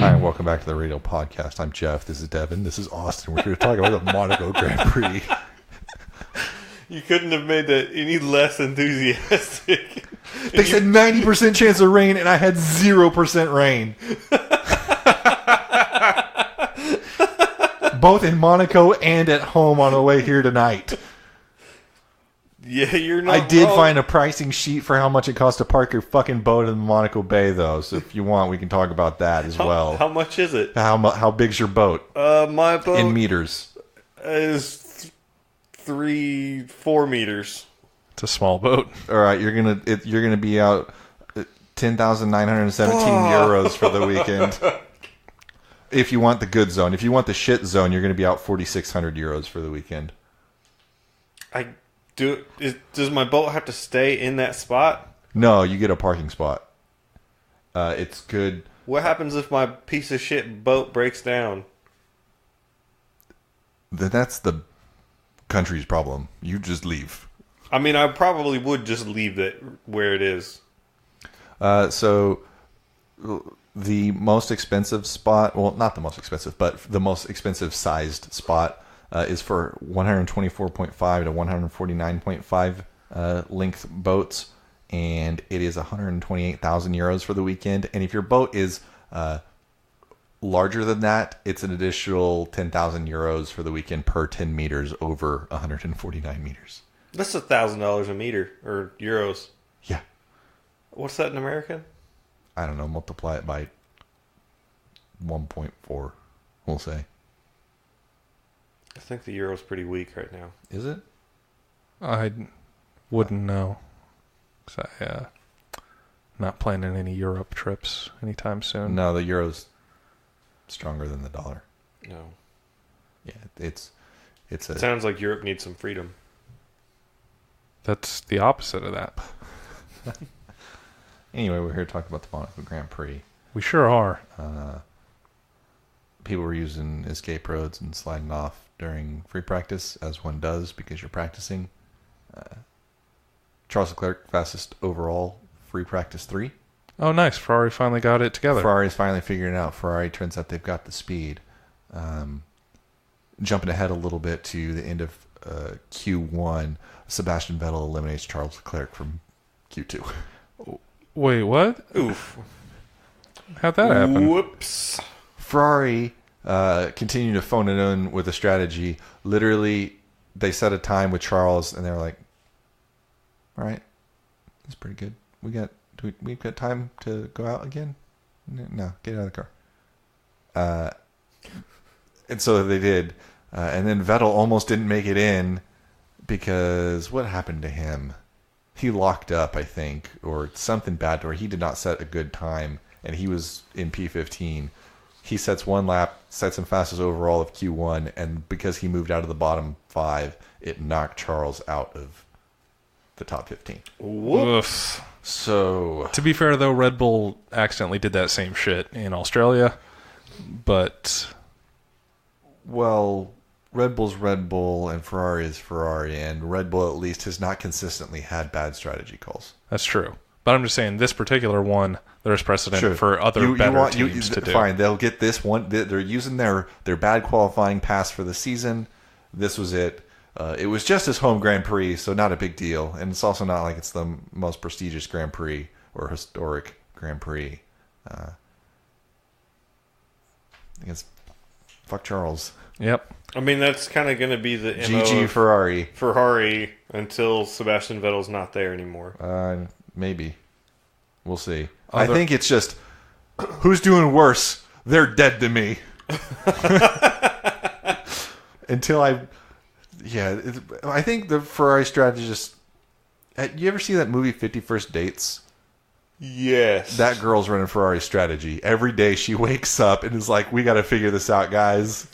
Hi, and welcome back to the Radio Podcast. I'm Jeff. This is Devin. This is Austin. We're here to talk about the Monaco Grand Prix. You couldn't have made that any less enthusiastic. They said 90% chance of rain, and I had 0% rain. Both in Monaco and at home on the way here tonight. Yeah, you're not I did wrong. find a pricing sheet for how much it costs to park your fucking boat in Monaco Bay, though. So if you want, we can talk about that as well. How much is it? How big's your boat? My boat In meters. is 4 meters. It's a small boat. All right, you're gonna be out 10,917 euros for the weekend. If you want the good zone, if you want the shit zone, you're gonna be out 4,600 euros for the weekend. Does my boat have to stay in that spot? No, you get a parking spot. It's good. What happens if my piece of shit boat breaks down? That's the country's problem. You just leave. I mean, I probably would just leave it where it is. So the most expensive spot, well, not the most expensive, but the most expensive sized spot is for 124.5 to 149.5 length boats, and it is 128,000 euros for the weekend. And if your boat is larger than that, it's an additional 10,000 euros for the weekend per 10 meters over 149 meters. That's $1,000 a meter, or euros. Yeah. What's that in American? I don't know, multiply it by 1.4, we'll say. I think the euro's pretty weak right now. Is it? I wouldn't know. 'Cause I not planning any Europe trips anytime soon. No, the euro's stronger than the dollar. No. Yeah, it's a... It sounds like Europe needs some freedom. That's the opposite of that. Anyway, we're here to talk about the Monaco Grand Prix. We sure are. People were using escape roads and sliding off during free practice, as one does because you're practicing. Charles Leclerc, fastest overall free practice 3. Oh, nice. Ferrari finally got it together. Ferrari's finally figuring it out. Ferrari turns out they've got the speed. Jumping ahead a little bit to the end of Q1, Sebastian Vettel eliminates Charles Leclerc from Q2. Wait, what? Oof. How'd that happen? Whoops. Ferrari continue to phone it in with a strategy. Literally, they set a time with Charles, and they were like, "All right, that's pretty good. We've got time to go out again. No, get out of the car." And so they did, and then Vettel almost didn't make it in because what happened to him? He locked up, I think, or something bad to where he did not set a good time, and he was in P15. He sets one lap, sets him fastest overall of Q1, and because he moved out of the bottom 5, it knocked Charles out of the top 15. Whoops. So, To be fair, though, Red Bull accidentally did that same shit in Australia, but well, Red Bull's Red Bull and Ferrari is Ferrari, and Red Bull at least has not consistently had bad strategy calls. that's true. But I'm just saying, this particular one, there's precedent for other better teams to do. Fine, they'll get this one. They're using their bad qualifying pass for the season. This was it. It was just his home Grand Prix, so not a big deal. And it's also not like it's the most prestigious Grand Prix or historic Grand Prix. I guess fuck Charles. Yep. I mean, that's kind of going to be the MO GG of Ferrari. Ferrari until Sebastian Vettel's not there anymore. Maybe. We'll see. I think it's just, who's doing worse? They're dead to me. I think the Ferrari strategy just... You ever see that movie 50 First Dates? Yes. That girl's running Ferrari strategy. Every day she wakes up and is like, we got to figure this out, guys.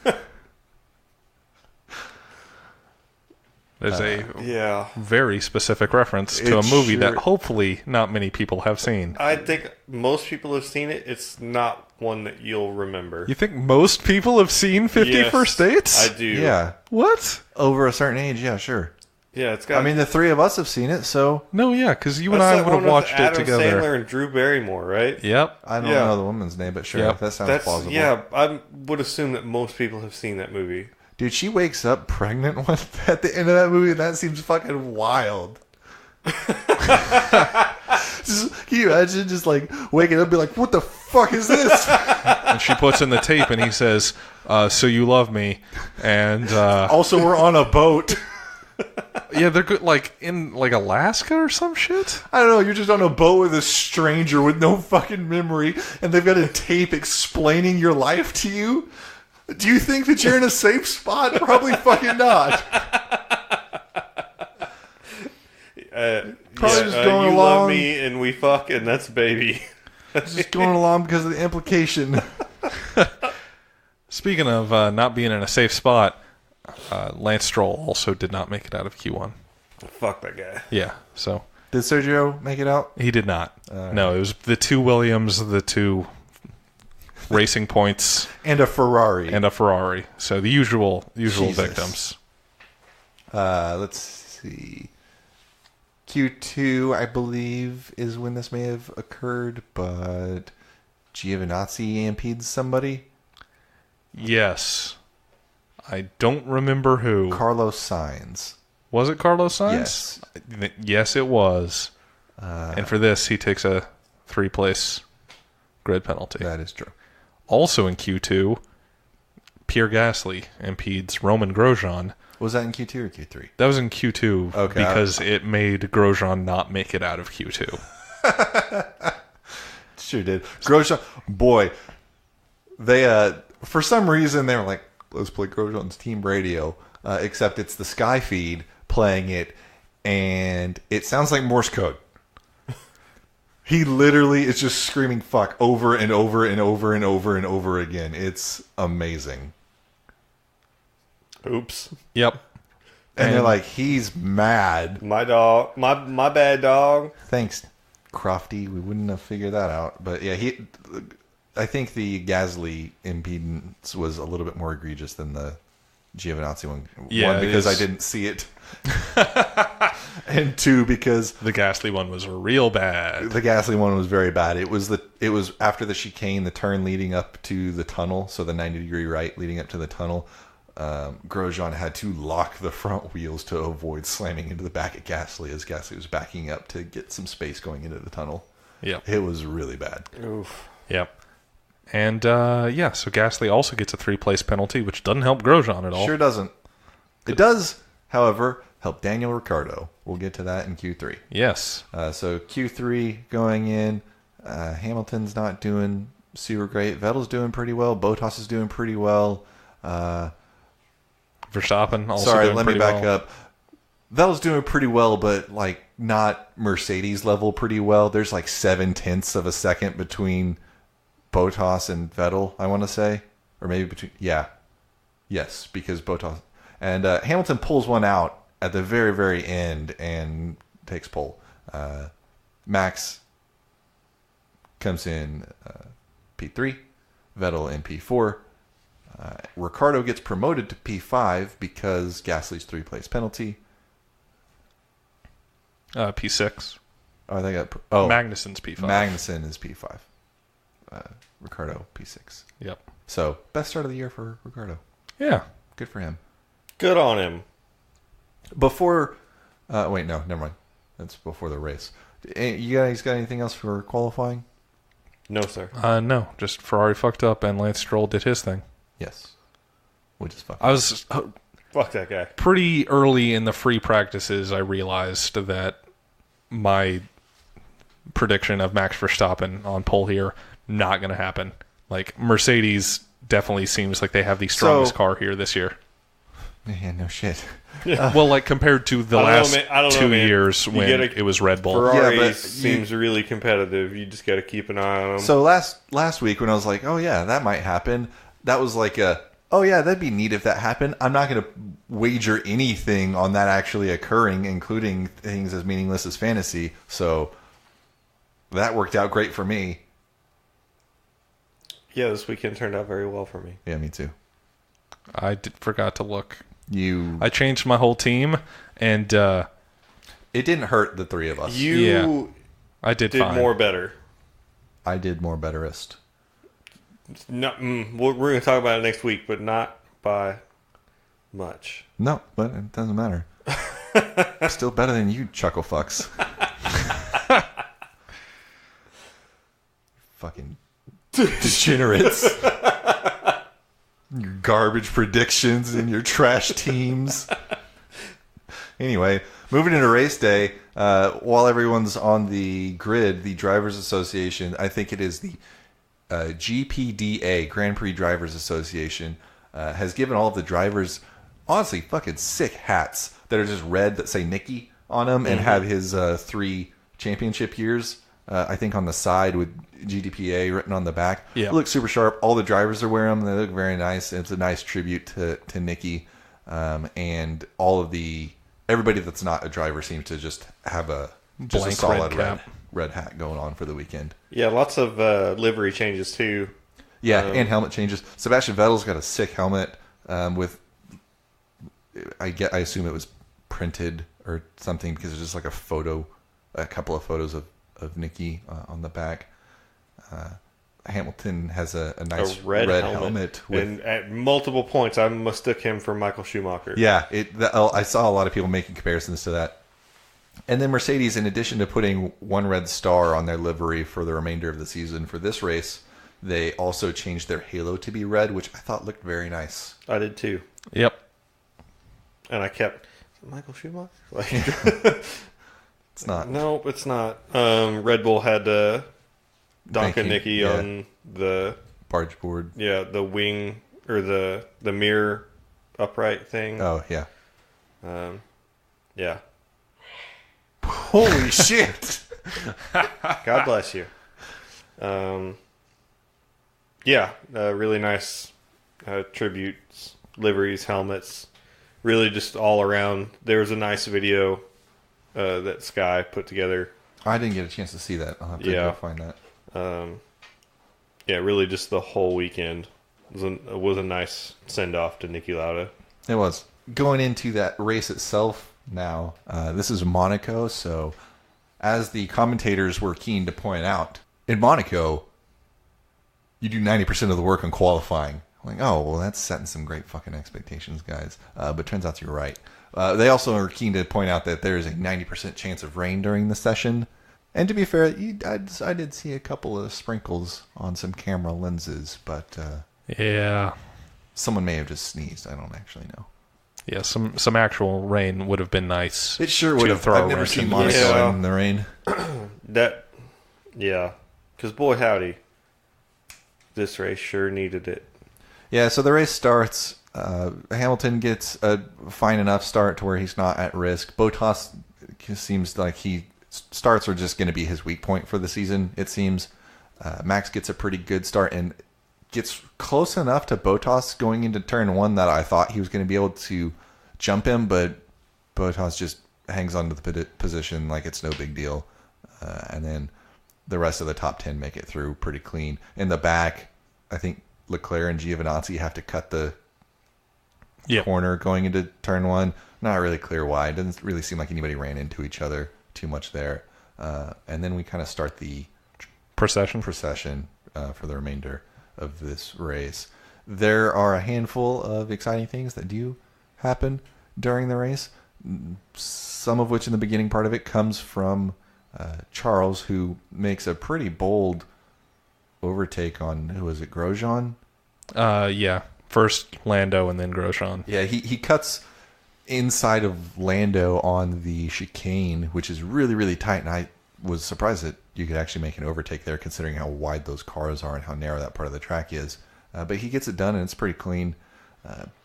There's a very specific reference to a movie that hopefully not many people have seen. I think most people have seen it. It's not one that you'll remember. You think most people have seen 50 Yes, First Dates? I do. Yeah. What? Over a certain age, yeah, sure. Yeah, it's got. I mean, the three of us have seen it, so No, yeah, because you and That's I that would have one with watched it Adam together. Sandler and Drew Barrymore, right? Yep. I don't Yeah. know the woman's name, but sure, Yep. that sounds plausible. Yeah, I would assume that most people have seen that movie. Dude, she wakes up pregnant at the end of that movie, and that seems fucking wild. Can you imagine just like waking up and be like, what the fuck is this? And she puts in the tape, and he says, "So you love me?" And Also, we're on a boat. yeah, they're good, like in like Alaska or some shit. I don't know, you're just on a boat with a stranger with no fucking memory, and they've got a tape explaining your life to you. Do you think that you're in a safe spot? Probably fucking not. Probably just going you along. love me and we fuck and that's baby. Just going along because of the implication. Speaking of not being in a safe spot, Lance Stroll also did not make it out of Q1. Fuck that guy. Yeah, so Did Sergio make it out? he did not. No, it was the two Williams, the two Racing Points, And a Ferrari. and a Ferrari. So the usual Jesus. victims. Let's see. Q2, I believe, is when this may have occurred, but Giovinazzi AMP'd somebody. Yes. I don't remember who. Carlos Sainz. Was it Carlos Sainz? Yes. Yes, it was. And for this, he takes a 3-place grid penalty. That is true. Also in Q2, Pierre Gasly impedes Roman Grosjean. Was that in Q2 or Q3? That was in Q2 Okay. because it made Grosjean not make it out of Q2. Sure did. Grosjean, boy, they for some reason they were like, let's play Grosjean's team radio, except it's the Sky feed playing it, and it sounds like Morse code. He literally is just screaming "fuck" over and over and over and over and over again. It's amazing. Oops. Yep. And they're like, he's mad. My dog. My bad dog. Thanks, Crofty. We wouldn't have figured that out. But yeah, I think the Gasly impedance was a little bit more egregious than the Giovinazzi one. Yeah, One, because it I is. didn't see it. And two, because The Gasly one was real bad. the Gasly one was very bad. It was after the chicane, the turn leading up to the tunnel, so the 90-degree right leading up to the tunnel. Grosjean had to lock the front wheels to avoid slamming into the back of Gasly as Gasly was backing up to get some space going into the tunnel. Yep. It was really bad. Oof. Yep. And yeah, so Gasly also gets a 3-place penalty, which doesn't help Grosjean at all. Sure doesn't. It does, however, help Daniel Ricciardo. We'll get to that in Q3. Yes. So Q3 going in, Hamilton's not doing super great. Vettel's doing pretty well. Bottas is doing pretty well. Verstappen also Sorry, doing let me pretty back well. up. Vettel's doing pretty well, but like not Mercedes level pretty well. There's like 0.7 of a second between Bottas and Vettel, I want to say. Or maybe between... Yeah. Yes, because Bottas... And Hamilton pulls one out at the very, very end and takes pole. Max comes in P3. Vettel in P4. Ricciardo gets promoted to P5 because Gasly's 3-place penalty. P6. Oh, they got... Magnussen's P5. Magnussen is P5. Ricciardo, P6. Yep. So, best start of the year for Ricciardo. Yeah. Good for him. Good on him. Before... wait, no, never mind. That's before the race. You guys got anything else for qualifying? No, sir. No, just Ferrari fucked up and Lance Stroll did his thing. Yes. Which is fucking... I was Fuck that guy. pretty early in the free practices. I realized that my prediction of Max Verstappen on pole here, not going to happen. Like, Mercedes definitely seems like they have the strongest car here this year. Yeah, no shit. Well, like compared to the I don't know, last man. I don't know, 2 man. years You when gotta- it was Red Bull. Ferrari Yeah, but seems really competitive. You just got to keep an eye on them. So last week when I was like, oh yeah, that might happen, that was like oh yeah, that'd be neat if that happened. I'm not going to wager anything on that actually occurring, including things as meaningless as fantasy. So that worked out great for me. Yeah, this weekend turned out very well for me. Yeah, me too. I forgot to look. I changed my whole team, and it didn't hurt the three of us. I did did fine. more better. I did more betterist. No, we're going to talk about it next week, but not by much. No, but it doesn't matter. Still better than you, chuckle fucks. Fucking degenerates. Your garbage predictions and your trash teams. Anyway, moving into race day, while everyone's on the grid, the Drivers Association, I think it is the GPDA, Grand Prix Drivers Association, has given all of the drivers, honestly, fucking sick hats that are just red that say Nicky on them and have his 3 championship years, I think, on the side with GDPA written on the back. Yeah. It looks super sharp. All the drivers are wearing them. They look very nice. It's a nice tribute to Nicky. And all of everybody that's not a driver seems to just have a Blank solid red cap. red hat going on for the weekend. Yeah, lots of livery changes too. Yeah, and helmet changes. Sebastian Vettel's got a sick helmet with, I assume it was printed or something, because it's just like a couple of photos of Nicky on the back. Hamilton has a nice red helmet with, and at multiple points I mistook him for Michael Schumacher. yeah, I saw a lot of people making comparisons to that. And then Mercedes, in addition to putting one red star on their livery for the remainder of the season for this race, they also changed their halo to be red, which I thought looked very nice. I did too. Yep. And I kept, is it Michael Schumacher? Like, It's not. nope, it's not. Red Bull had Donk Thank and you. Nicky Yeah. on the Barge board. the wing or the mirror upright thing. Oh, yeah. Yeah. Holy shit! God bless you. Yeah, really nice tributes, liveries, helmets, really just all around. There was a nice video that Sky put together. I didn't get a chance to see that. I'll have to go find that. Yeah, really just the whole weekend was a nice send-off to Niki Lauda. It was. Going into that race itself now, this is Monaco, so as the commentators were keen to point out, in Monaco, you do 90% of the work on qualifying. I'm like, oh, well, that's setting some great fucking expectations, guys. But turns out you're right. They also are keen to point out that there is a 90% chance of rain during the session. And to be fair, I did see a couple of sprinkles on some camera lenses, but Yeah. someone may have just sneezed. I don't actually know. Yeah, some actual rain would have been nice. It sure would have. throw a I've never wrench seen in Monaco this. Yeah. in the rain. Because boy howdy, this race sure needed it. Yeah, so the race starts. Hamilton gets a fine enough start to where he's not at risk. Bottas seems like starts are just going to be his weak point for the season, it seems. Max gets a pretty good start and gets close enough to Bottas going into turn one that I thought he was going to be able to jump him, but Bottas just hangs on to the position like it's no big deal. And then the rest of the top 10 make it through pretty clean. In the back, I think Leclerc and Giovinazzi have to cut the corner going into turn one. Not really clear why. It doesn't really seem like anybody ran into each other too much there. And then we kind of start the procession for the remainder of this race. There are a handful of exciting things that do happen during the race, some of which in the beginning part of it comes from Charles, who makes a pretty bold overtake on, who was it, Grosjean? Yeah. First Lando and then Grosjean. Yeah, he cuts inside of Lando on the chicane, which is really, really tight, and I was surprised that you could actually make an overtake there considering how wide those cars are and how narrow that part of the track is. But he gets it done, and it's pretty clean,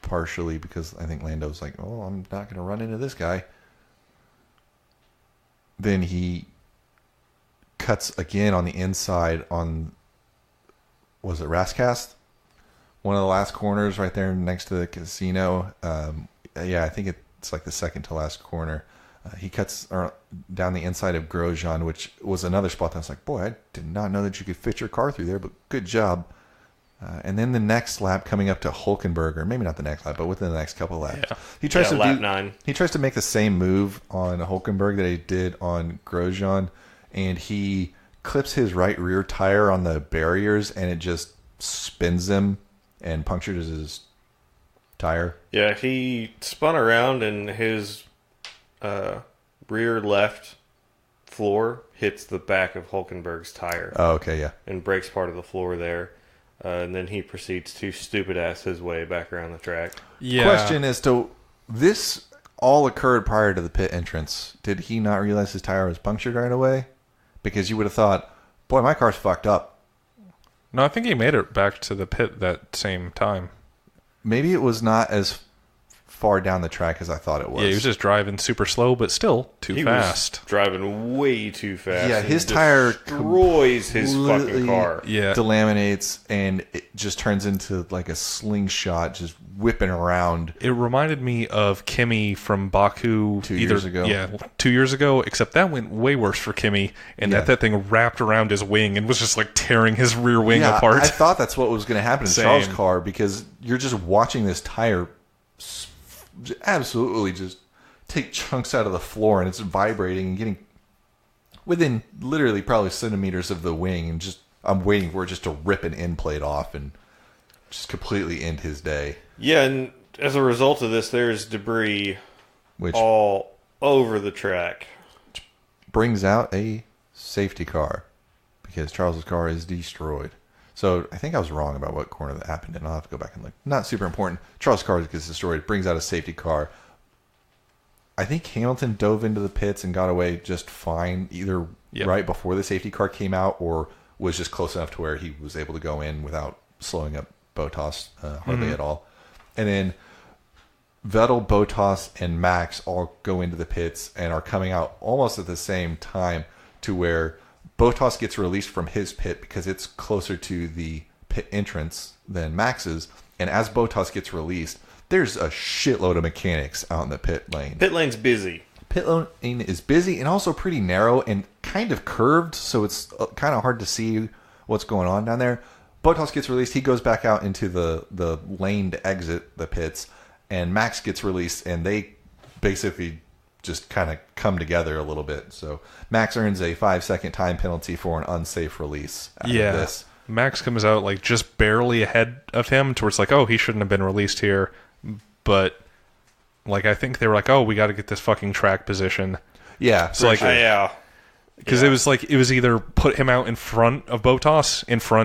partially because I think Lando's like, oh, I'm not going to run into this guy. Then he cuts again on the inside on, was it Rascast? One of the last corners right there next to the casino. Yeah, I think it's like the second to last corner. He cuts down the inside of Grosjean, which was another spot that I was like, boy, I did not know that you could fit your car through there, but good job. And then the next lap coming up to Hulkenberg, or maybe not the next lap, but within the next couple of laps. Yeah. He tries to lap 9. He tries to make the same move on Hulkenberg that he did on Grosjean, and he clips his right rear tire on the barriers, and it just spins him and punctures his tire. Yeah, he spun around and his rear left floor hits the back of Hulkenberg's tire Oh, okay, yeah. and breaks part of the floor there. And then he proceeds to stupid ass his way back around the track. Yeah. Question as to this all occurred prior to the pit entrance. Did he not realize his tire was punctured right away? Because you would have thought, boy, my car's fucked up. No, I think he made it back to the pit that same time. Maybe it was not as far down the track as I thought it was. Yeah, he was just driving super slow, but still too fast. Was driving way too fast. Yeah, and his tire destroys his fucking completely car. Yeah. delaminates, and it just turns into like a slingshot, just whipping around. It reminded me of Kimi from Baku 2 years ago. Yeah, 2 years ago, except that went way worse for Kimi, and Yeah. that thing wrapped around his wing and was just like tearing his rear wing Yeah, apart. I thought that's what was going to happen in Same. Charles' car, because you're just watching this tire absolutely just take chunks out of the floor, and it's vibrating and getting within literally probably centimeters of the wing, and just I'm waiting for it just to rip an end plate off and just completely end his day. Yeah, and as a result of this, there's debris Which all over the track. brings out a safety car, because Charles's car is destroyed. So I think I was wrong about what corner that happened in. I'll have to go back and look. Not super important. Charles' car gets destroyed. Brings out a safety car. I think Hamilton dove into the pits and got away just fine, either Yep. right before the safety car came out, or was just close enough to where he was able to go in without slowing up Bottas hardly at all. And then Vettel, Bottas, and Max all go into the pits and are coming out almost at the same time, to where Bottas gets released from his pit because it's closer to the pit entrance than Max's. And as Bottas gets released, there's a shitload of mechanics out in the pit lane. Pit lane's busy. Pit lane is busy and also pretty narrow and kind of curved, so it's kind of hard to see what's going on down there. Bottas gets released. He goes back out into the lane to exit the pits, and Max gets released, and they basically just kind of come together a little bit. So Max earns a 5-second time penalty for an unsafe release out of this. Max comes out like just barely ahead of him, towards like, oh, he shouldn't have been released here. But like, I think they were like, oh, we got to get this fucking track position. Yeah. So like, Yeah. because it was either put him out in front of Bottas,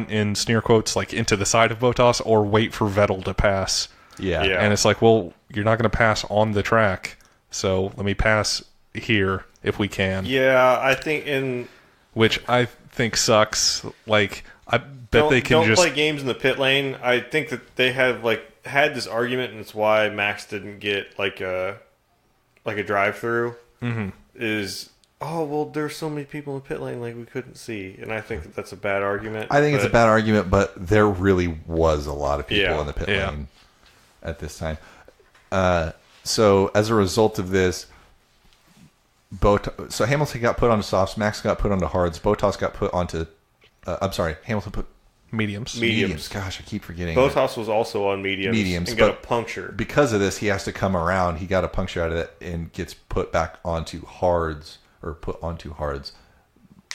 in sneer quotes, like into the side of Bottas, or wait for Vettel to pass. Yeah. Yeah. And it's like, well, you're not going to pass on the track, so let me pass here if we can. Yeah, I think Which I think sucks. Like, I bet they can don't just play games in the pit lane. I think that they have had this argument, and it's why Max didn't get like a drive-through. Mm-hmm. Is well, there's so many people in the pit lane, like we couldn't see, and I think that that's a bad argument. I think it's a bad argument, but there really was a lot of people Yeah. in the pit Yeah. lane at this time. So as a result of this, so Hamilton got put onto softs, Max got put onto hards, Bottas got put onto. Hamilton put mediums. mediums. Gosh, I keep forgetting. Bottas was also on mediums and got a but puncture. because of this, he has to come around. He got a puncture out of it and gets put back onto hards, or put onto hards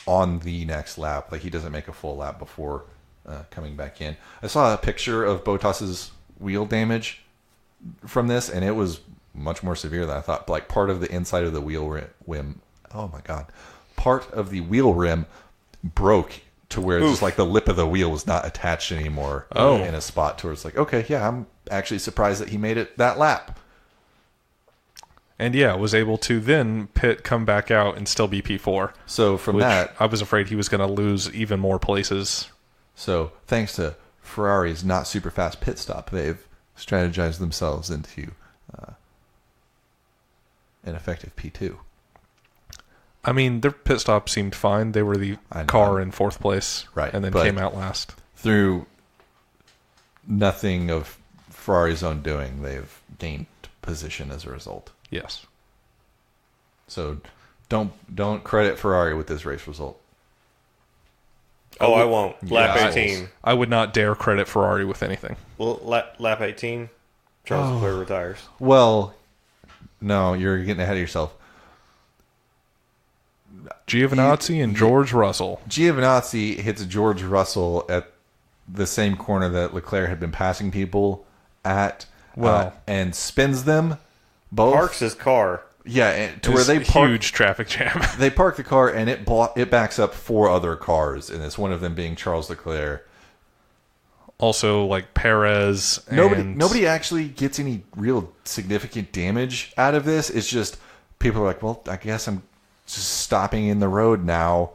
on the next lap. Like, he doesn't make a full lap before coming back in. I saw a picture of Bottas's wheel damage from this, and it was much more severe than I thought. Like, part of the inside of the wheel rim. Oh my god! Part of the wheel rim broke to where it's just like the lip of the wheel was not attached anymore. Oh. In a spot to where it's like, okay, yeah, I'm actually surprised that he made it that lap. And yeah, was able to then come back out and still be P4. So from Which that, I was afraid he was going to lose even more places. so thanks to Ferrari's not super fast pit stop, they've strategized themselves into an effective P2. I mean, their pit stop seemed fine. They were the I know. car in fourth place, Right, and then but- came out last. Through nothing of Ferrari's own doing, they've gained position as a result. Yes. So don't credit Ferrari with this race result. Oh, I won't. Lap Yeah. 18. I would not dare credit Ferrari with anything. Well, lap 18, Charles Leclerc retires. Well, no, you're getting ahead of yourself. Giovinazzi and George Russell. Giovinazzi hits George Russell at the same corner that Leclerc had been passing people at, and spins them both. Parks his car. Yeah, and to It where was they a park. huge traffic jam. They park the car and it backs up 4 other cars, and it's one of them being Charles Leclerc. Also, like Perez. Nobody actually gets any real significant damage out of this. It's just people are like, well, I guess I'm just stopping in the road now.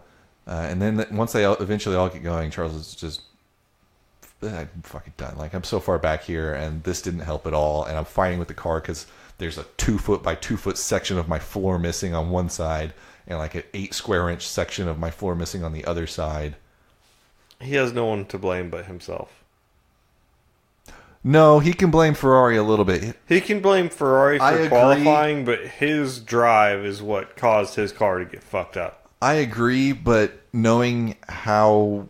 And then once they eventually all get going, Charles is just, I'm fucking done. Like, I'm so far back here, and this didn't help at all. And I'm fighting with the car because there's a 2 foot by 2 foot section of my floor missing on one side, and like an 8 square inch section of my floor missing on the other side. He has no one to blame but himself. No, he can blame Ferrari a little bit. He can blame Ferrari I for agree. qualifying, but his drive is what caused his car to get fucked up. I agree, but knowing how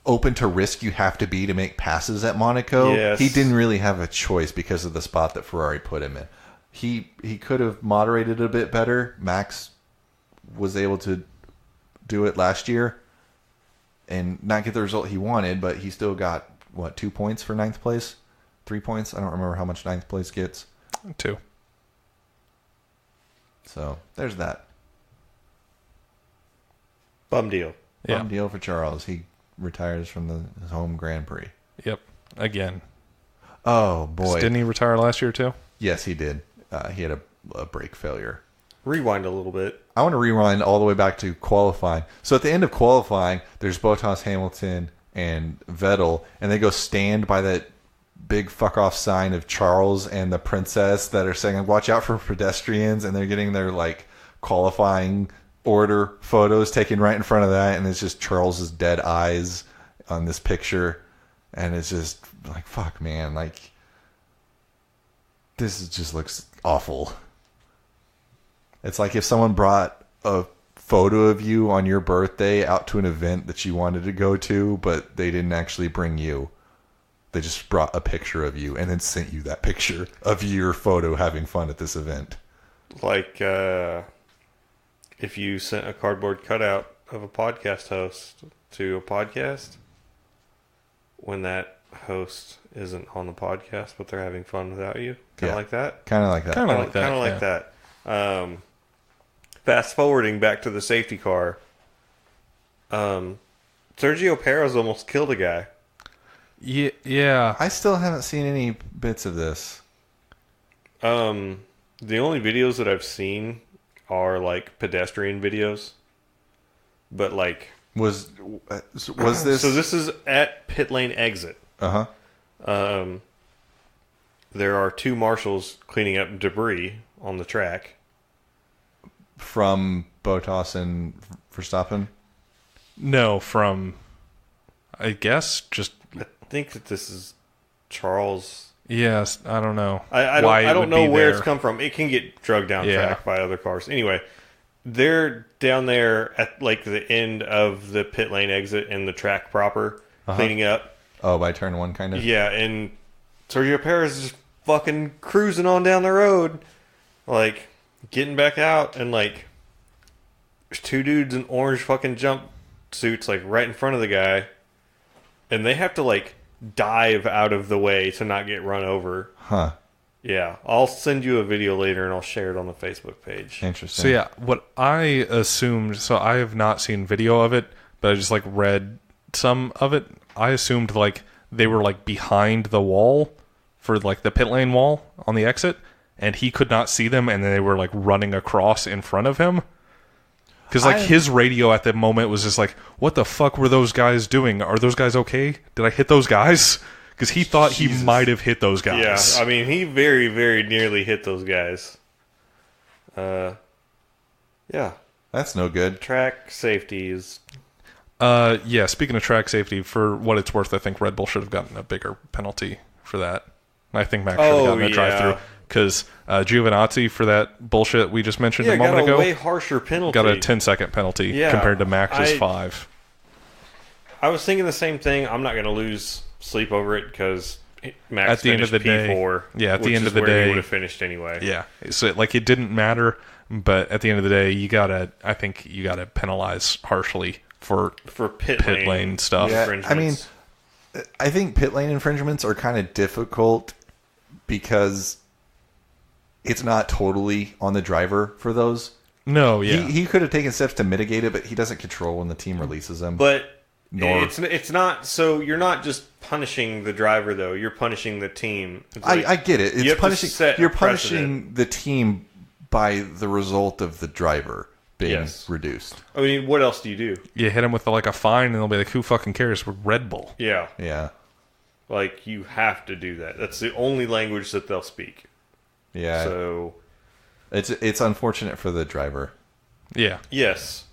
open to risk you have to be to make passes at Monaco, Yes. he didn't really have a choice because of the spot that Ferrari put him in. He could have moderated it a bit better. Max was able to do it last year and not get the result he wanted, but he still got, 2 points for 9th place? 3 points? I don't remember how much 9th place gets. 2. So, there's that. Bum deal. Yeah. Bum deal for Charles. He retires from his home Grand Prix. Yep. Again. Oh, boy. Didn't he retire last year, too? Yes, he did. He had a brake failure. Rewind a little bit. I want to rewind all the way back to qualifying. So at the end of qualifying, there's Bottas, Hamilton, and Vettel, and they go stand by that big fuck off sign of Charles and the princess that are saying, watch out for pedestrians, and they're getting their like qualifying order photos taken right in front of that, and it's just Charles's dead eyes on this picture, and it's just like, fuck, man, like this just looks awful. It's like if someone brought a photo of you on your birthday out to an event that you wanted to go to, but they didn't actually bring you. They just brought a picture of you and then sent you that picture of your photo having fun at this event. Like, if you sent a cardboard cutout of a podcast host to a podcast, when that host isn't on the podcast, but they're having fun without you. Kind of like that? Kind of like that. Kinda like that, Kind of like yeah. that. Fast forwarding back to the safety car. Sergio Perez almost killed a guy. Yeah. I still haven't seen any bits of this. The only videos that I've seen are like pedestrian videos. But like... Was this... So this is at pit lane exit. Uh-huh. There are 2 marshals cleaning up debris on the track. From Bottas and Verstappen? No, from, I guess, just, I think that this is Charles. yes, I don't know. I why it don't would know be where there. it's come from. It can get drugged down Yeah. track by other cars. Anyway, they're down there at like the end of the pit lane exit and the track proper, cleaning up. Oh, by turn 1, kind of? Yeah, and Sergio Perez is just fucking cruising on down the road, like getting back out, and like there's 2 dudes in orange fucking jump suits like right in front of the guy, and they have to like dive out of the way to not get run over. Huh. Yeah, I'll send you a video later and I'll share it on the Facebook page. Interesting. So yeah, what I assumed, so I have not seen video of it, but I just like read some of it. I assumed like they were like behind the wall for like the pit lane wall on the exit, and he could not see them, and then they were like running across in front of him. Because like his radio at the moment was just like, what the fuck were those guys doing? Are those guys okay? Did I hit those guys? Because he thought he might have hit those guys. Yeah, I mean, he very, very nearly hit those guys. Yeah. That's no good. Track safety is... Yeah, speaking of track safety, for what it's worth, I think Red Bull should have gotten a bigger penalty for that. I think Max should have gotten a drive-through. because Giovinazzi, for that bullshit we just mentioned a moment got a ago, way harsher penalty. got a 10-second penalty compared to Max's 5. I was thinking the same thing. I'm not going to lose sleep over it because Max at the end of the P4, day, at the end of the where day, he would have finished anyway. Yeah, so like it didn't matter, but at the end of the day, I think you gotta penalize harshly for pit lane stuff. Yeah, I mean, I think pit lane infringements are kind of difficult because it's not totally on the driver for those. No, yeah, he could have taken steps to mitigate it, but he doesn't control when the team releases him. But it's not. So you're not just punishing the driver though. You're punishing the team. Like, I get it. It's punishing. You're punishing precedent. the team by the result of the driver being reduced. I mean, what else do you do? You hit him with like a fine, and they'll be like, "Who fucking cares? We're Red Bull." Yeah. Like you have to do that. That's the only language that they'll speak. Yeah. So it's unfortunate for the driver. Yeah. Yes,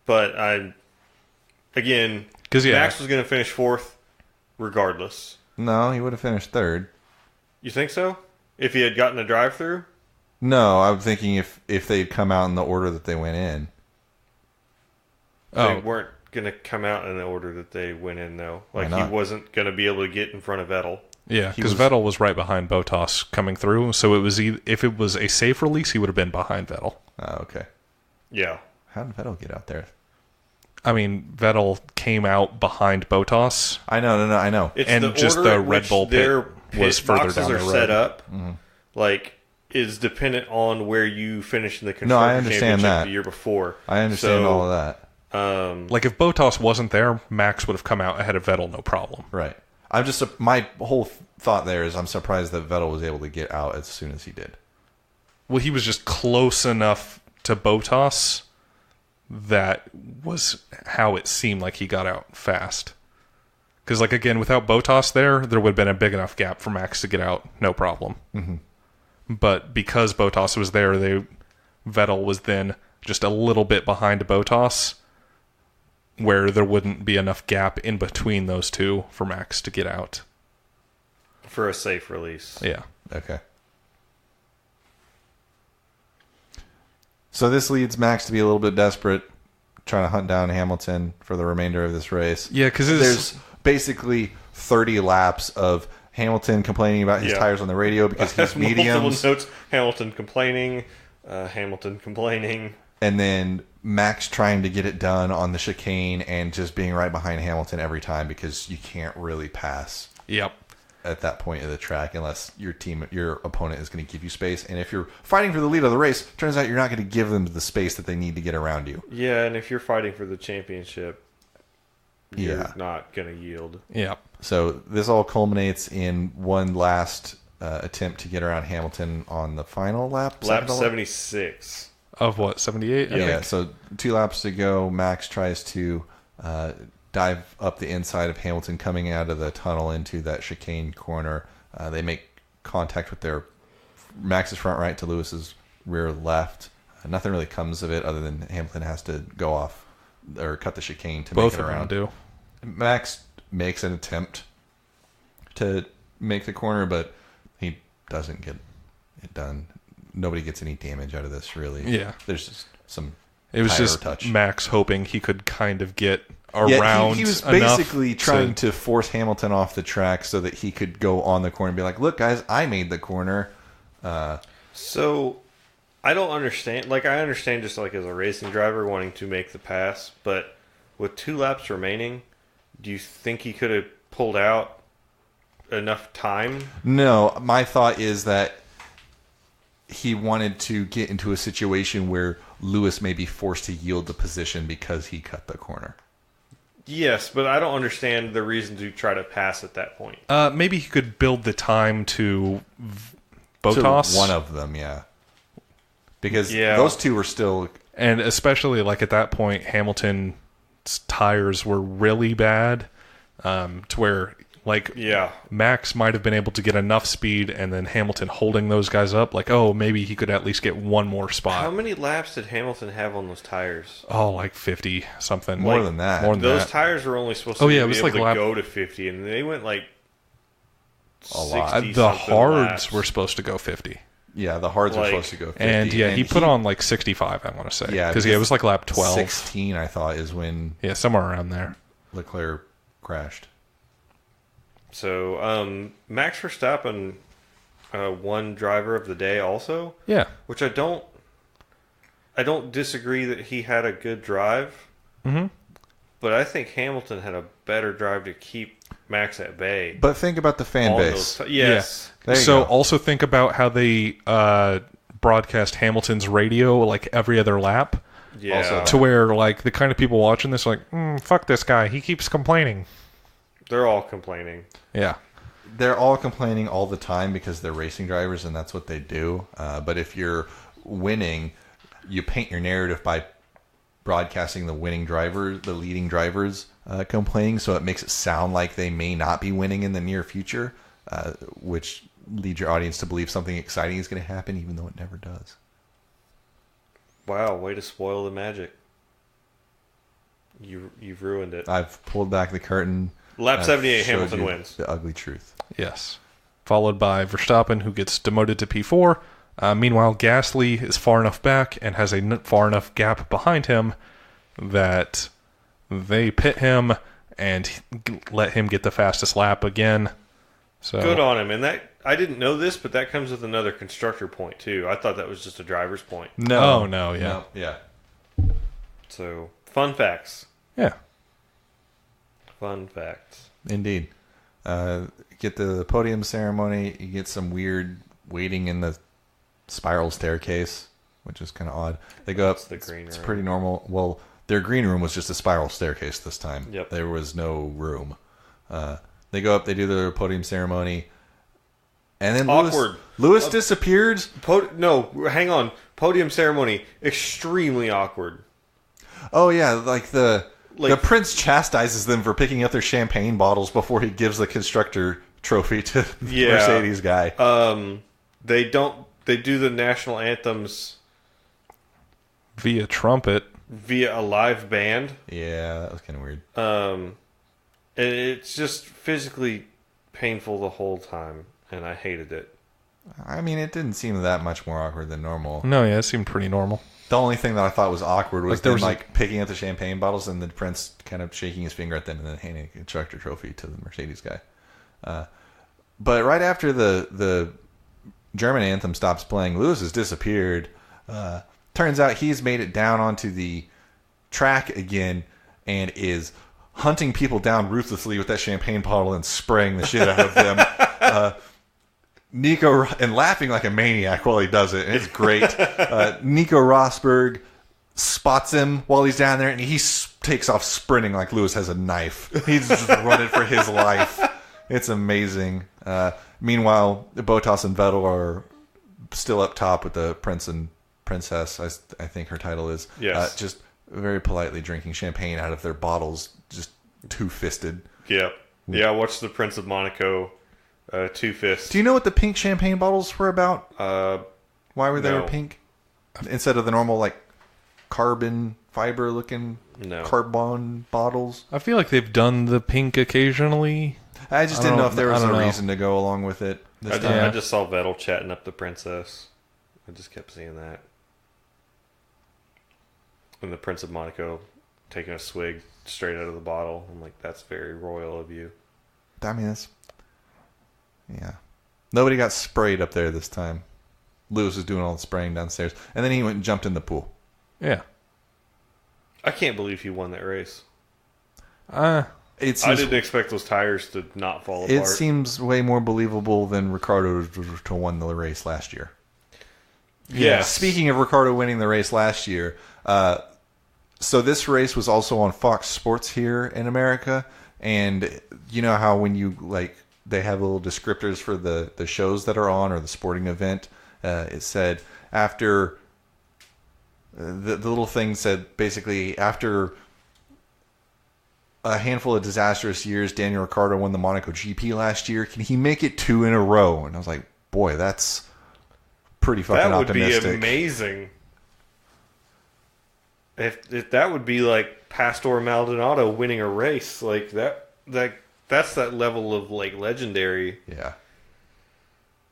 but again, because Max was going to finish 4th, regardless. No, he would have finished 3rd. You think so? If he had gotten a drive-through? No, I'm thinking if they'd come out in the order that they went in. They weren't going to come out in the order that they went in, though. Like, he wasn't going to be able to get in front of Vettel. Yeah, because Vettel was right behind Bottas coming through, so it was if it was a safe release, he would have been behind Vettel. Oh, okay. Yeah. How did Vettel get out there? I mean, Vettel came out behind Bottas. I know. It's and just the Red Bull pit was further down the road. Set up, like, is dependent on where you finished in the Constructors' Championship the year before. I understand all of that. Like, if Bottas wasn't there, Max would have come out ahead of Vettel, no problem. Right. I'm just my whole thought there is I'm surprised that Vettel was able to get out as soon as he did. Well, he was just close enough to Bottas that was how it seemed like he got out fast. Because, like, again, without Bottas there would have been a big enough gap for Max to get out, no problem. Mm-hmm. But because Bottas was there, Vettel was then just a little bit behind Bottas, where there wouldn't be enough gap in between those two for Max to get out. For a safe release. Yeah. Okay. So this leads Max to be a little bit desperate, trying to hunt down Hamilton for the remainder of this race. Yeah, because there's basically 30 laps of Hamilton complaining about his tires on the radio because he's mediums. Notes, Hamilton complaining, and then Max trying to get it done on the chicane and just being right behind Hamilton every time because you can't really pass. Yep. At that point of the track, unless your opponent is going to give you space, and if you're fighting for the lead of the race, turns out you're not going to give them the space that they need to get around you. Yeah, and if you're fighting for the championship, you're not going to yield. Yeah. So this all culminates in one last attempt to get around Hamilton on the final lap. Lap 76 of what, 78? Yeah. So 2 laps to go. Max tries to dive up the inside of Hamilton coming out of the tunnel into that chicane corner. They make contact with their Max's front right to Lewis's rear left. Nothing really comes of it other than Hamilton has to go off or cut the chicane to Both make it around. Both of them do. Max makes an attempt to make the corner, but he doesn't get it done. Nobody gets any damage out of this, really. Yeah. There's just some It was just touch. Max hoping he could kind of get around. He was basically trying to force Hamilton off the track so that he could go on the corner and be like, look, guys, I made the corner. So I don't understand. Like, I understand just like as a racing driver wanting to make the pass, but with 2 laps remaining, do you think he could have pulled out enough time? No, my thought is that he wanted to get into a situation where Lewis may be forced to yield the position because he cut the corner. Yes, but I don't understand the reason to try to pass at that point. Maybe he could build the time to Bottas. To one of them, yeah. Because those two were still... And especially, like, at that point, Hamilton's tires were really bad to where... Like, Max might have been able to get enough speed, and then Hamilton holding those guys up. Like, oh, maybe he could at least get one more spot. How many laps did Hamilton have on those tires? Oh, like 50 something. More than that. Those tires were only supposed to be able to go to 50, and they went like a lot. The hards were supposed to go 50. Yeah, the hards are Like- supposed to go 50. And yeah, he put on like 65, I want to say. Yeah, Because it was like lap 12. 16, I thought, is when Yeah, somewhere around there. Leclerc crashed. So, Max Verstappen won driver of the day also, Yeah. which I don't disagree that he had a good drive, Mm-hmm. but I think Hamilton had a better drive to keep Max at bay. But think about the fan All base. yes. There you So go. also think about how they broadcast Hamilton's radio like every other lap, Yeah. Also- to where like the kind of people watching this are like, fuck this guy, he keeps complaining. They're all complaining. Yeah. They're all complaining all the time because they're racing drivers and that's what they do. But if you're winning, you paint your narrative by broadcasting the winning drivers, the leading drivers complaining, so it makes it sound like they may not be winning in the near future, which leads your audience to believe something exciting is going to happen, even though it never does. Wow, way to spoil the magic. You've ruined it. I've pulled back the curtain. Lap I've 78, showed Hamilton you wins. The ugly truth. Yes. Followed by Verstappen, who gets demoted to P4. Meanwhile, Gasly is far enough back and has a far enough gap behind him that they pit him and let him get the fastest lap again. So Good on him. And that I didn't know this, but that comes with another constructor point too. I thought that was just a driver's point. Oh, no, yeah. yeah. So, fun facts. Yeah. Fun facts. Indeed. Get the podium ceremony. You get some weird waiting in the spiral staircase, which is kind of odd. They go up. That's the green it's room. pretty normal. Well, their green room was just a spiral staircase this time. Yep. There was no room. They go up. They do their podium ceremony. And then Awkward. Lewis disappeared. No, hang on. Podium ceremony, extremely awkward. Oh, yeah. Like the Like- prince chastises them for picking up their champagne bottles before he gives the constructor trophy to the Yeah. Mercedes guy. They do the national anthems Via trumpet. via a live band. Yeah, that was kind of weird. And it's just physically painful the whole time, and I hated it. I mean, it didn't seem that much more awkward than normal. No, yeah, it seemed pretty normal. The only thing that I thought was awkward was Like, there them, was picking up the champagne bottles and the prince kind of shaking his finger at them and then handing a constructor trophy to the Mercedes guy. But right after the German anthem stops playing, Lewis has disappeared. Turns out he's made it down onto the track again and is hunting people down ruthlessly with that champagne bottle and spraying the shit out of them. Nico, and laughing like a maniac while he does it. And it's great. Nico Rosberg spots him while he's down there, and he takes off sprinting like Lewis has a knife. He's just running for his life. It's amazing. Meanwhile, Bottas and Vettel are still up top with the prince and princess, I think her title is. Yes. Just very politely drinking champagne out of their bottles, just two-fisted. Yeah. Yeah, watch the Prince of Monaco two fists. Do you know what the pink champagne bottles were about? Why were they no. pink instead of the normal carbon fiber looking No. carbon bottles? I feel like they've done the pink occasionally. I just I didn't don't- know if there was I a don't know. reason to go along with it this time. Yeah. I just saw Vettel chatting up the princess. I just kept seeing that. And the Prince of Monaco taking a swig straight out of the bottle. I'm like, that's very royal of you. I mean, yeah. Nobody got sprayed up there this time. Lewis was doing all the spraying downstairs, and then he went and jumped in the pool. Yeah. I can't believe he won that race. It I seems, didn't expect those tires to not fall apart. it seems way more believable than Ricardo to won the race last year. Yes. Speaking of Ricardo winning the race last year, so this race was also on Fox Sports here in America, and you know how when you they have little descriptors for the shows that are on or the sporting event. It said after the little thing said basically after a handful of disastrous years, Daniel Ricciardo won the Monaco GP last year. Can he make it 2 in a row? And I was like, boy, that's pretty fucking that would optimistic. be amazing. If that would be like Pastor Maldonado winning a race like that's that level of legendary. Yeah.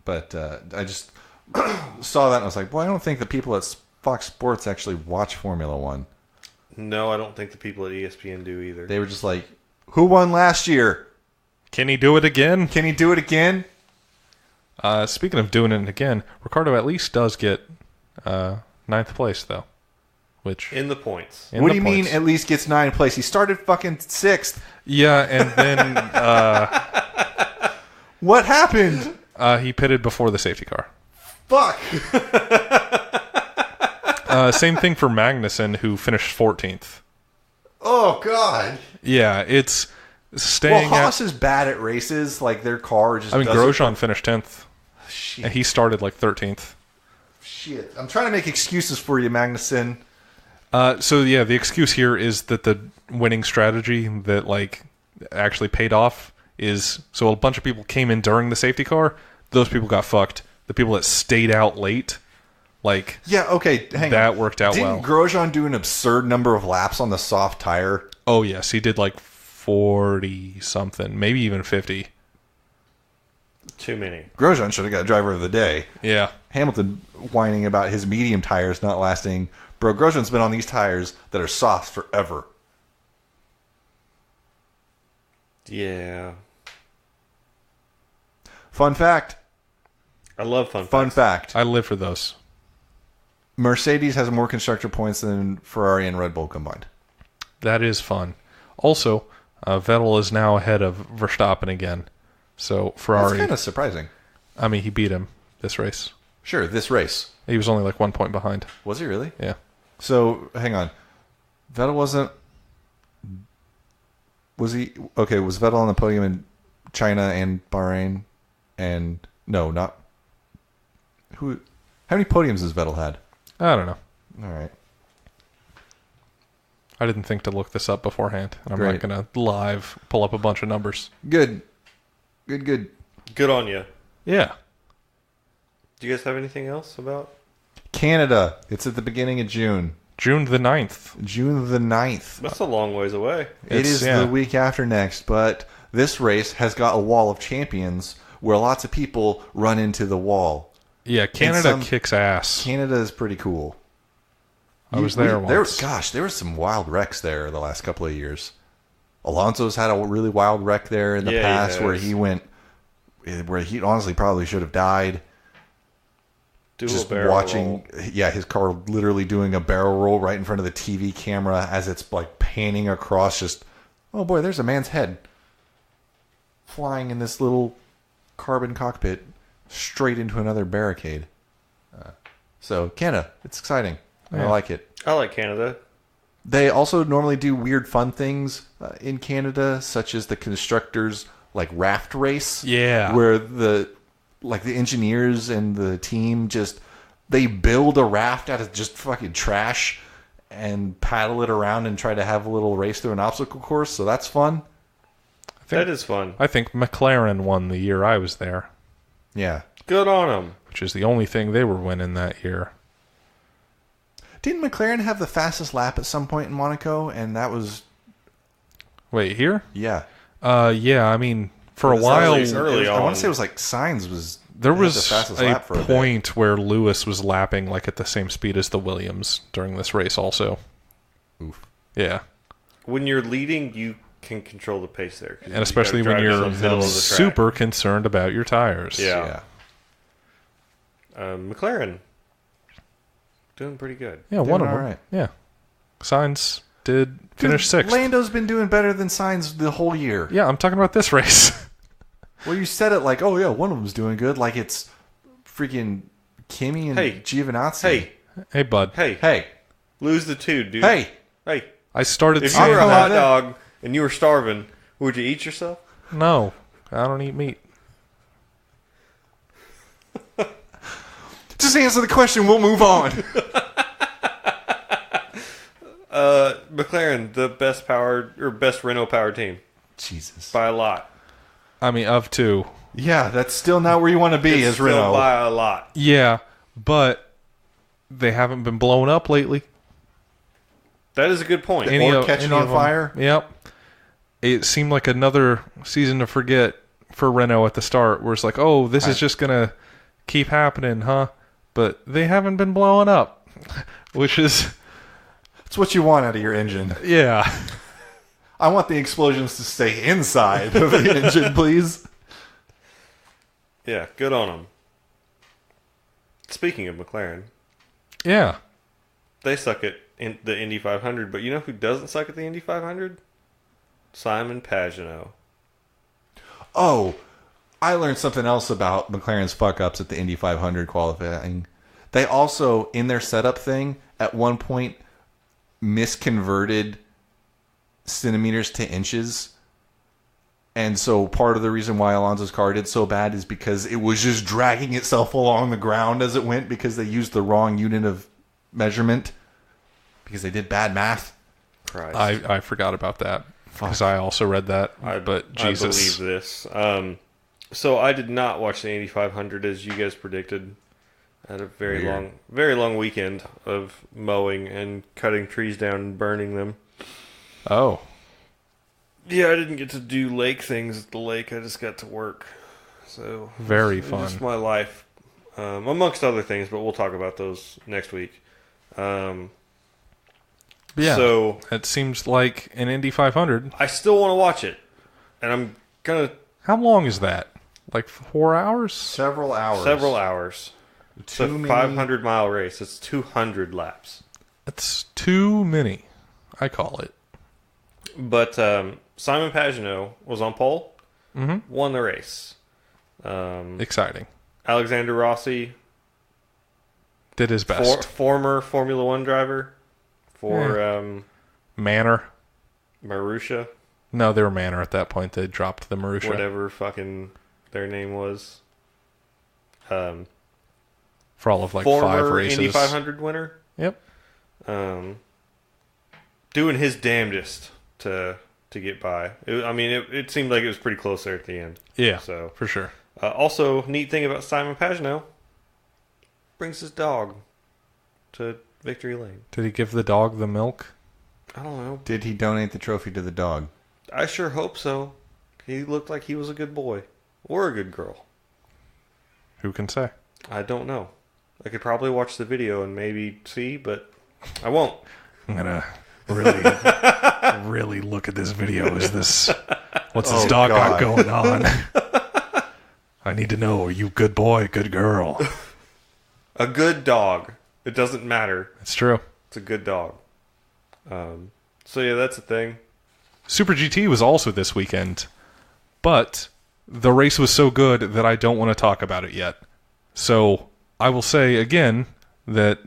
But I just saw that and I was like, well, I don't think the people at Fox Sports actually watch Formula One. No, I don't think the people at ESPN do either. They were just like, who won last year? Can he do it again? Can he do it again? Speaking of doing it again, Ricardo at least does get ninth place, though. Which In the points. What do you mean at least gets 9th place? He started fucking 6th. Yeah, and then What happened? he pitted before the safety car. Fuck. Same thing for Magnussen, who finished 14th. Oh, God. Yeah, it's Well, staying Haas at... is bad at races. Like, their car just doesn't... Grosjean finished 10th, Shit. and he started like 13th. Shit. I'm trying to make excuses for you, Magnussen. So yeah, the excuse here is that the winning strategy that like actually paid off is so a bunch of people came in during the safety car. Those people got fucked. The people that stayed out late, like Yeah, okay, hang on. that worked out Didn't well. Grosjean do an absurd number of laps on the soft tire? Oh yes, he did like 40 something, maybe even 50. Too many. Grosjean should have got driver of the day. Yeah. Hamilton whining about his medium tires not lasting. Bro, Grosjean's been on these tires that are soft forever. Yeah. Fun fact. I love fun Fun facts. fact. I live for those. Mercedes has more constructor points than Ferrari and Red Bull combined. That is fun. Also, Vettel is now ahead of Verstappen again. So That's Ferrari, kind of surprising. I mean, he beat him this race. Sure, this race. He was only like 1 point behind. Was he really? Yeah. So, hang on. Vettel wasn't... Was he... Okay, was Vettel on the podium in China and Bahrain? And... No, not... Who... How many podiums has Vettel had? I don't know. All right. I didn't think to look this up beforehand. And I'm Great. not going to live pull up a bunch of numbers. Good. Good. Good on you. Yeah. Do you guys have anything else about? Canada. It's at the beginning of June. June the 9th. June the 9th. That's a long ways away. It is yeah. the week after next, but this race has got a wall of champions where lots of people run into the wall. Yeah, Canada some- kicks ass. Canada is pretty cool. I was there once. There were some wild wrecks there the last couple of years. Alonso's had a really wild wreck there in the Yeah, he past where has. where he honestly probably should have died. Do a Just barrel watching, roll. yeah, his car literally doing a barrel roll right in front of the TV camera as it's like panning across. Just, oh boy, there's a man's head flying in this little carbon cockpit straight into another barricade. So Canada, it's exciting. I Yeah. like it. I like Canada. They also normally do weird fun things in Canada, such as the constructors like raft race. Yeah. Where the engineers and the team they build a raft out of just fucking trash and paddle it around and try to have a little race through an obstacle course. So that's fun. That is fun. I think McLaren won the year I was there, Yeah. Good on them. which is the only thing they were winning that year. Didn't McLaren have the fastest lap at some point in Monaco? And that was, Wait, here? yeah. Yeah, I mean, for a It was while, early I on. want to say it was like Sainz was there had was the fastest a lap for a bit. point where Lewis was lapping like at the same speed as the Williams during this race also. Oof. Yeah. When you're leading, you can control the pace there. 'cause And especially you gotta when drive to you're the middle of the track. super concerned about your tires. Yeah. McLaren doing pretty good. Yeah, one of Doing them. all right. Yeah. Sainz did finish sixth. Lando's been doing better than Sainz the whole year. Yeah, I'm talking about this race. Well, you said it like, oh yeah, one of them's doing good, like it's freaking Kimi and Hey. Giovinazzi. Hey, Hey, bud. Hey, lose the two, dude. hey. Hey, I started if you were a know hot that. dog and you were starving, would you eat yourself? No, I don't eat meat. Just answer the question. We'll move on. McLaren, the best Renault powered team Jesus. by a lot. I mean, of two. Yeah, that's still not where you want to be It's as still Renault. by a lot. Yeah, but they haven't been blown up lately. That is a good point. Or catching on of them. fire. Yep. It seemed like another season to forget for Renault at the start, where it's like, oh, this is just going to keep happening, huh? but they haven't been blowing up, which is, It's what you want out of your engine. yeah. I want the explosions to stay inside of the engine, please. Yeah, good on them. Speaking of McLaren, Yeah. they suck at the Indy 500, but you know who doesn't suck at the Indy 500? Simon Pagenaud. Oh, I learned something else about McLaren's fuck-ups at the Indy 500 qualifying. They also, in their setup thing, at one point, misconverted centimeters to inches. And so part of the reason why Alonso's car did so bad is because it was just dragging itself along the ground as it went because they used the wrong unit of measurement because they did bad math. Christ. I forgot about that because I also read that. But Jesus. I believe this. So I did not watch the Indy 500 as you guys predicted. I had a very long weekend of mowing and cutting trees down and burning them. Oh. Yeah, I didn't get to do lake things at the lake. I just got to work. So Very it's fun. just my life, amongst other things. But we'll talk about those next week. Yeah. So it seems like an Indy 500. I still want to watch it, and I'm gonna How long is that? Like 4 hours? Several hours. It's a 500-mile race. It's 200 laps. It's too many, I call it. But Simon Pagenaud was on pole, won the race. Exciting. Alexander Rossi, Did his best. former Formula One driver for Manor. Marussia, No, they were Manor at that point. They dropped the Marussia. whatever fucking their name was. For all of like Former 5 races. Indy 500 winner. Yep. Doing his damnedest to get by. It seemed like it was pretty close there at the end. Yeah, So for sure. also, neat thing about Simon Pagenaud, brings his dog to victory lane. Did he give the dog the milk? I don't know. Did he donate the trophy to the dog? I sure hope so. He looked like he was a good boy. Or a good girl. Who can say? I don't know. I could probably watch the video and maybe see, but I won't. I'm gonna really look at this video. Is this what's this Oh, dog got God. going on? I need to know. Are you good boy, good girl? A good dog. It doesn't matter. It's true. It's a good dog. So yeah, that's the thing. Super GT was also this weekend, but the race was so good that I don't want to talk about it yet. So I will say again that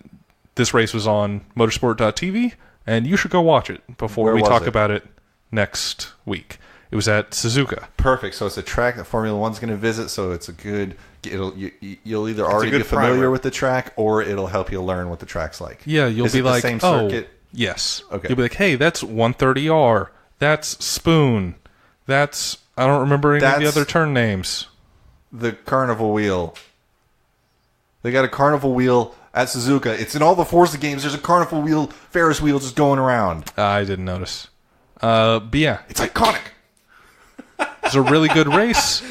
this race was on motorsport.tv, and you should go watch it before Where we was talk it? about it next week. It was at Suzuka. Perfect. So it's a track that Formula One's going to visit. So it's a good. You'll either already good be familiar primer. with the track, or it'll help you learn what the track's like. Yeah, you'll Is be it the like, same oh, circuit? yes. Okay. You'll be like, hey, that's 130R. That's Spoon. That's, I don't remember any of the That's- other turn names. The carnival wheel. They got a carnival wheel at Suzuka. It's in all the Forza games. There's a carnival wheel, Ferris wheel just going around. I didn't notice. But yeah, It's iconic. it's a really good race.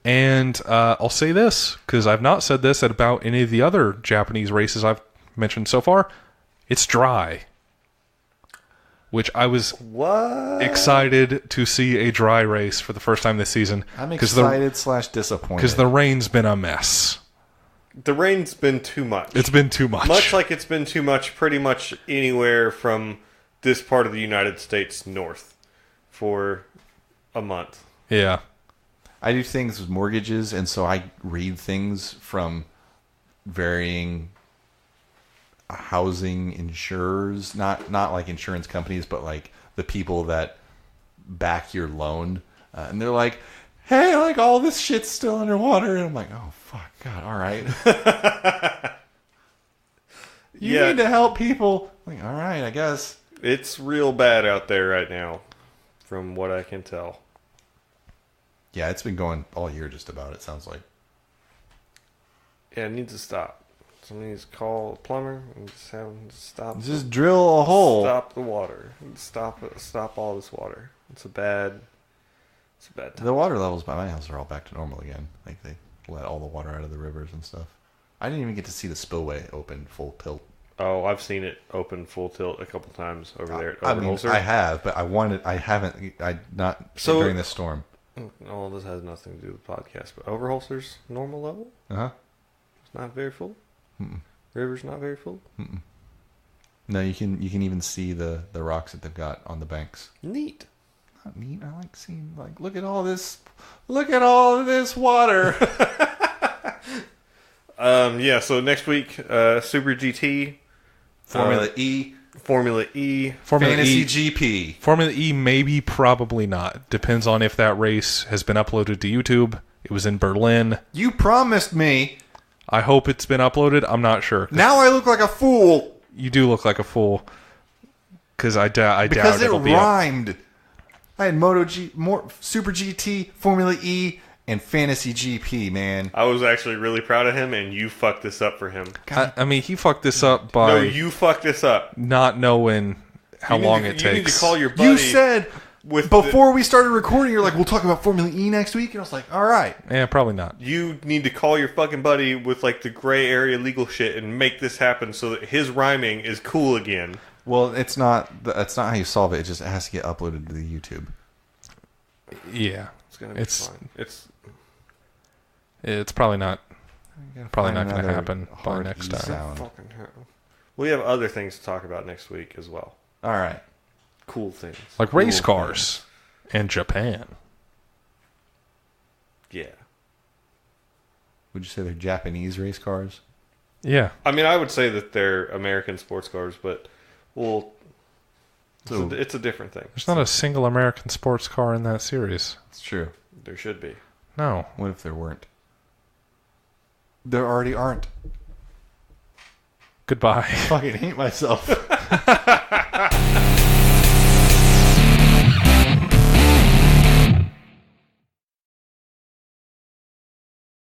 And I'll say this, because I've not said this at about any of the other Japanese races I've mentioned so far. It's dry. Which I was What? excited to see a dry race for the first time this season. I'm 'cause the- excited / disappointed. Because the rain's been a mess. The rain's been too much. It's been too much. Much like it's been too much pretty much anywhere from this part of the United States north for a month. Yeah. I do things with mortgages, and so I read things from varying housing insurers, not like insurance companies, but like the people that back your loan, and they're like, "Hey, like all this shit's still underwater," and I'm like, "Oh fuck, God, all right." You need to help people. I'm like, all right, I guess. It's real bad out there right now, from what I can tell. Yeah, it's been going all year, just about. It sounds like. Yeah, it needs to stop. Somebody needs to call a plumber and just have him stop. Just drill a hole. Stop the water. Stop all this water. It's a bad time. The water levels by my house are all back to normal again. Like they let all the water out of the rivers and stuff. I didn't even get to see the spillway open full tilt. Oh, I've seen it open full tilt a couple times over there at I mean, Overholser. I have, but I haven't, not during this storm. Oh, this has nothing to do with the podcast, but Overholser's normal level? Uh-huh. It's not very full? Mm-mm. River's not very full? Mm-mm. No, you can even see the rocks that they've got on the banks. Neat. Not neat. I like seeing, like, look at all this water. Yeah, so next week, Super GT. Formula E. Formula E. Fantasy E. GP. Formula E, maybe, probably not. Depends on if that race has been uploaded to YouTube. It was in Berlin. You promised me. I hope it's been uploaded. I'm not sure. Now I look like a fool. You do look like a fool. Because I doubt Because it it'll be up. rhymed. I had Super GT, Formula E, and Fantasy GP, man. I was actually really proud of him, and you fucked this up for him. I mean, he fucked this up by No, you fucked this up. not knowing how long it takes. You need to call your buddy. You said with before we started recording, you're like, we'll talk about Formula E next week. And I was like, all right. Yeah, probably not. You need to call your fucking buddy with like the gray area legal shit and make this happen so that his rhyming is cool again. Well, that's not how you solve it. It just has to get uploaded to the YouTube. Yeah, It's gonna be fine. it's probably not going to happen by hard next E time. sound. Fucking hell. We have other things to talk about next week as well. All right. Cool things. Like Cool race cars in Japan. things. Yeah. Would you say they're Japanese race cars? Yeah. I mean, I would say that they're American sports cars, but it's a different thing. There's not a single American sports car in that series. It's true. There should be. No. What if there weren't? There already aren't. Goodbye. I fucking hate myself.